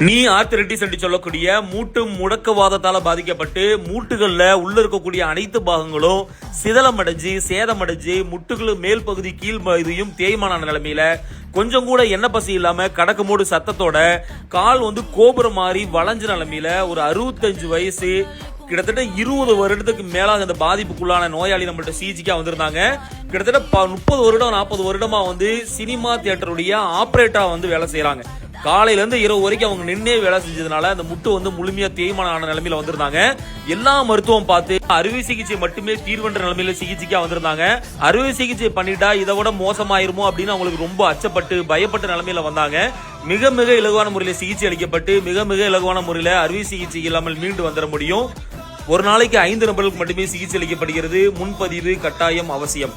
நீ ஆர்த்தரைட்டிஸ் என்று சொல்லக்கூடிய மூட்டு முடக்கவாதத்தால பாதிக்கப்பட்டு மூட்டுகள்ல உள்ள இருக்கக்கூடிய அனைத்து பாகங்களும் சிதலமடைஞ்சு சேதமடைஞ்சு முட்டுகளும் மேல் பகுதி கீழ் பகுதியும் தேய்மான நிலைமையில கொஞ்சம் கூட எண்ணெய் பசி இல்லாம கடக்கு மூடு சத்தத்தோட கால் கோபுரம் மாறி வளைஞ்ச நிலைமையில ஒரு 65 வயசு கிட்டத்தட்ட 20 வருடத்துக்கு மேலாக இந்த பாதிப்புக்குள்ளான நோயாளி நம்மள்ட்ட சிஜிக்கா வந்திருந்தாங்க. கிட்டத்தட்ட 30 வருடம் 40 வருடமா சினிமா தியேட்டருடைய ஆபரேட்டரா வேலை செய்யறாங்க. காலையில இருந்து இரவு வரைக்கும் அவங்க நின்னே வேலை செஞ்சதுனால அந்த முட்டு முழுமையா தேய்மான நிலைமையில வந்திருந்தாங்க. எல்லா மருத்துவம் பார்த்து அறுவை சிகிச்சை மட்டுமே தீர்வென்ற நிலைமையில சிகிச்சைக்கா வந்திருந்தாங்க. அறுவை சிகிச்சை பண்ணிட்டா இதை விட மோசமாயிருமோ அப்படின்னு அவங்களுக்கு ரொம்ப அச்சப்பட்டு பயப்பட்ட நிலைமையில வந்தாங்க. மிக மிக இலகுவான முறையில சிகிச்சை அளிக்கப்பட்டு மிக மிக இலகுவான முறையில அறுவை சிகிச்சை இல்லாமல் மீண்டு வந்துட முடியும். ஒரு நாளைக்கு 5 நபர்களுக்கு மட்டுமே சிகிச்சை அளிக்கப்படுகிறது. முன்பதிவு கட்டாயம் அவசியம்.